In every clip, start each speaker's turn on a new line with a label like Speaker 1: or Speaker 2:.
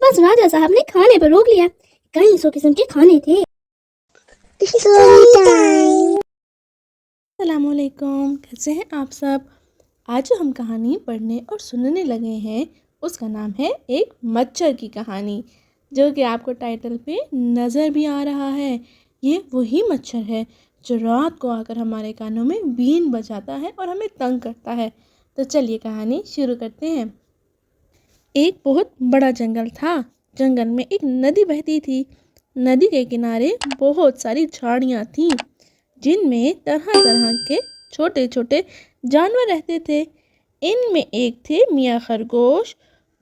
Speaker 1: बस राजा साहब ने खाने पर रोक लिया। कई सौ किस्म के खाने थे।
Speaker 2: अस्सलामुअलैकुम, कैसे हैं आप सब। आज जो हम कहानी पढ़ने और सुनने लगे हैं उसका नाम है एक मच्छर की कहानी, जो कि आपको टाइटल पे नज़र भी आ रहा है। ये वही मच्छर है जो रात को आकर हमारे कानों में बीन बजाता है और हमें तंग करता है। तो चलिए कहानी शुरू करते हैं। एक बहुत बड़ा जंगल था। जंगल में एक नदी बहती थी। नदी के किनारे बहुत सारी झाड़ियाँ थीं, जिनमें तरह तरह के छोटे छोटे जानवर रहते थे। इनमें एक थे मियाँ खरगोश,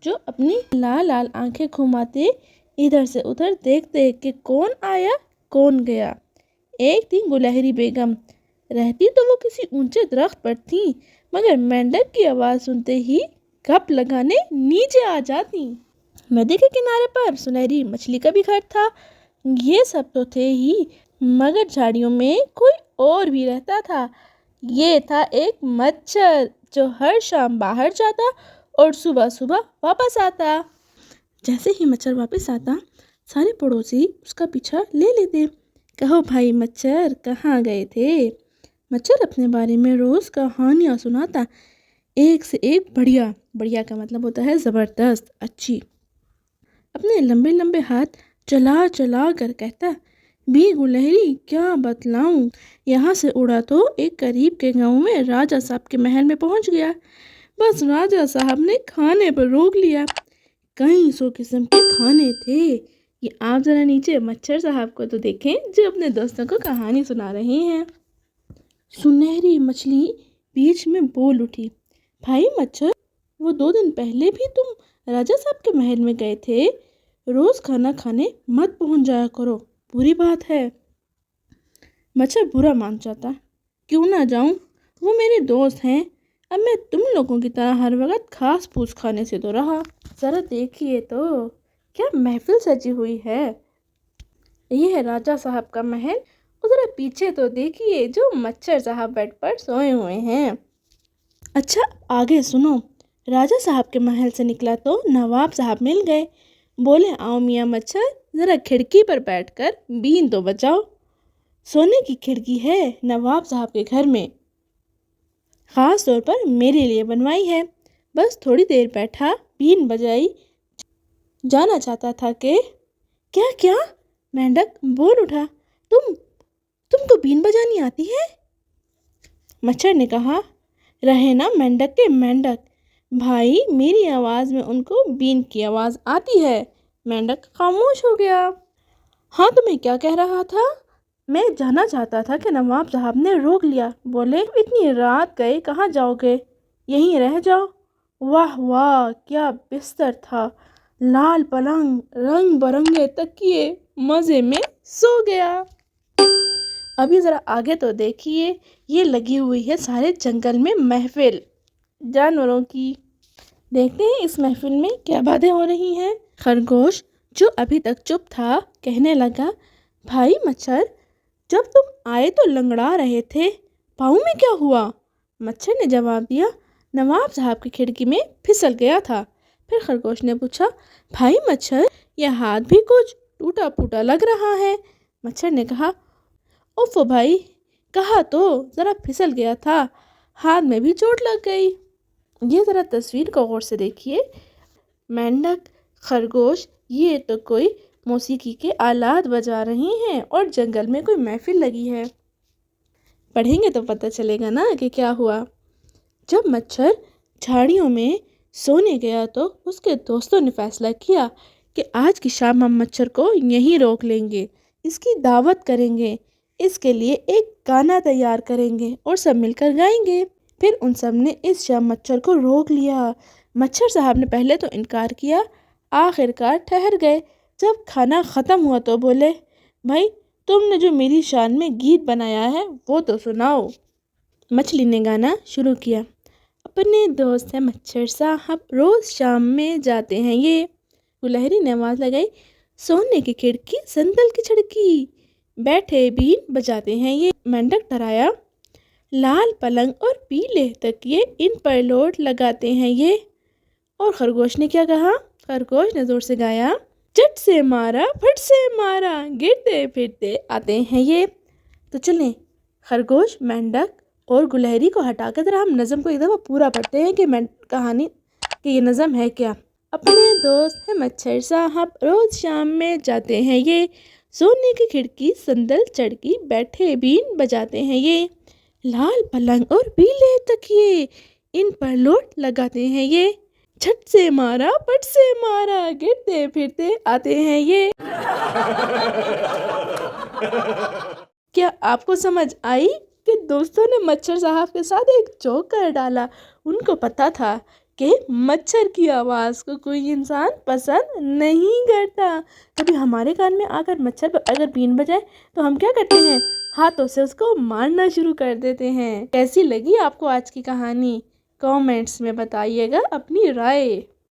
Speaker 2: जो अपनी लाल लाल आंखें घुमाते इधर से उधर देखते कि कौन आया कौन गया। एक थी गुलहरी बेगम। रहती तो वो किसी ऊंचे दरख्त पर थी, मगर मेंढक की आवाज़ सुनते ही गप लगाने नीचे आ जाती। नदी के किनारे पर सुनहरी मछली का भी घर था। ये सब तो थे ही, मगर झाड़ियों में कोई और भी रहता था। ये था एक मच्छर, जो हर शाम बाहर जाता और सुबह सुबह वापस आता। जैसे ही मच्छर वापस आता, सारे पड़ोसी उसका पीछा ले लेते। कहो भाई मच्छर, कहाँ गए थे। मच्छर अपने बारे में रोज़ कहानियाँ सुनाता, एक से एक बढ़िया। बढ़िया का मतलब होता है ज़बरदस्त, अच्छी। अपने लंबे लंबे हाथ चला चला कर कहता, भी गुलहरी क्या बतलाऊं। यहाँ से उड़ा तो एक करीब के गांव में राजा साहब के महल में पहुंच गया। बस राजा साहब ने खाने पर रोक लिया। कई सौ किस्म के खाने थे। ये आप जरा नीचे मच्छर साहब को तो देखें, जो अपने दोस्तों को कहानी सुना रहे हैं। सुनहरी मछली बीच में बोल उठी, भाई मच्छर, वो 2 दिन पहले भी तुम राजा साहब के महल में गए थे। रोज खाना खाने मत पहुंच जाया करो, बुरी बात है। मच्छर बुरा मान जाता, क्यों ना जाऊं, वो मेरे दोस्त हैं। अब मैं तुम लोगों की तरह हर वक्त घास फूस खाने से तो रहा। जरा देखिए तो क्या महफिल सजी हुई है। ये है राजा साहब का महल। उधर पीछे तो देखिए जो मच्छर साहब बेड पर सोए हुए हैं। अच्छा आगे सुनो। राजा साहब के महल से निकला तो नवाब साहब मिल गए। बोले, आओ मियाँ मच्छर, ज़रा खिड़की पर बैठकर बीन तो बजाओ। सोने की खिड़की है नवाब साहब के घर में, ख़ास तौर पर मेरे लिए बनवाई है। बस थोड़ी देर बैठा, बीन बजाई, जाना चाहता था कि क्या क्या। मेंढक बोल उठा, तुमको बीन बजानी आती है। मच्छर ने कहा, रहे ना मेंढक के मेंढक, भाई मेरी आवाज़ में उनको बीन की आवाज़ आती है। मेंढक खामोश हो गया। हाँ तो मैं क्या कह रहा था, मैं जाना चाहता था कि नवाब साहब ने रोक लिया। बोले, इतनी रात गए कहाँ जाओगे, यहीं रह जाओ। वाह वाह, क्या बिस्तर था, लाल पलंग, रंग बरंगे तकिए, मज़े में सो गया। अभी ज़रा आगे तो देखिए, ये लगी हुई है सारे जंगल में महफिल जानवरों की। देखते हैं इस महफिल में क्या बातें हो रही हैं। खरगोश, जो अभी तक चुप था, कहने लगा, भाई मच्छर, जब तुम आए तो लंगड़ा रहे थे, पाँव में क्या हुआ। मच्छर ने जवाब दिया, नवाब साहब की खिड़की में फिसल गया था। फिर खरगोश ने पूछा, भाई मच्छर, यह हाथ भी कुछ टूटा फूटा लग रहा है। मच्छर ने कहा, उफ भाई, कहा तो ज़रा फिसल गया था, हाथ में भी चोट लग गई। ये ज़रा तस्वीर को गौर से देखिए। मेंढक, खरगोश, ये तो कोई मौसीकी के आलात बजा रहे हैं और जंगल में कोई महफिल लगी है। पढ़ेंगे तो पता चलेगा ना कि क्या हुआ। जब मच्छर झाड़ियों में सोने गया तो उसके दोस्तों ने फैसला किया कि आज की शाम हम मच्छर को यहीं रोक लेंगे, इसकी दावत करेंगे, इसके लिए एक गाना तैयार करेंगे और सब मिलकर गाएंगे। फिर उन सब ने इस शाम मच्छर को रोक लिया। मच्छर साहब ने पहले तो इनकार किया, आखिरकार ठहर गए। जब खाना ख़त्म हुआ तो बोले, भाई तुमने जो मेरी शान में गीत बनाया है वो तो सुनाओ। मछली ने गाना शुरू किया, अपने दोस्त हैं मच्छर साहब, रोज़ शाम में जाते हैं ये। गुलहरी ने आवाज़ लगाई, सोने की खिड़की संदल की छिड़की, बैठे बीन बजाते हैं ये। मेंढक डराया, लाल पलंग और पीले तकिए, इन पर लोट लगाते हैं ये। और खरगोश ने क्या कहा, खरगोश ने जोर से गाया, चट से मारा फट से मारा, गिरते फिरते आते हैं ये। तो चलें खरगोश, मेंढक और गुलहरी को हटाकर जरा हम नज़म को एक दफ़ा पूरा पढ़ते हैं कि कहानी कि ये नज़म है क्या। अपने दोस्त है मच्छर साहब, रोज़ शाम में जाते हैं ये, सोने की खिड़की संदल चढ़की, बैठे बीन बजाते हैं ये, लाल पलंग और पीले तकिए, इन पर लोट लगाते हैं ये, झट से मारा पट से मारा, गिरते फिरते आते हैं ये। क्या आपको समझ आई कि दोस्तों ने मच्छर साहब के साथ एक जोक कर डाला। उनको पता था कि मच्छर की आवाज़ को कोई इंसान पसंद नहीं करता। कभी हमारे कान में आकर मच्छर अगर बीन बजाए तो हम क्या करते हैं, हाथों से उसको मारना शुरू कर देते हैं। कैसी लगी आपको आज की कहानी? कमेंट्स में बताइएगा अपनी राय।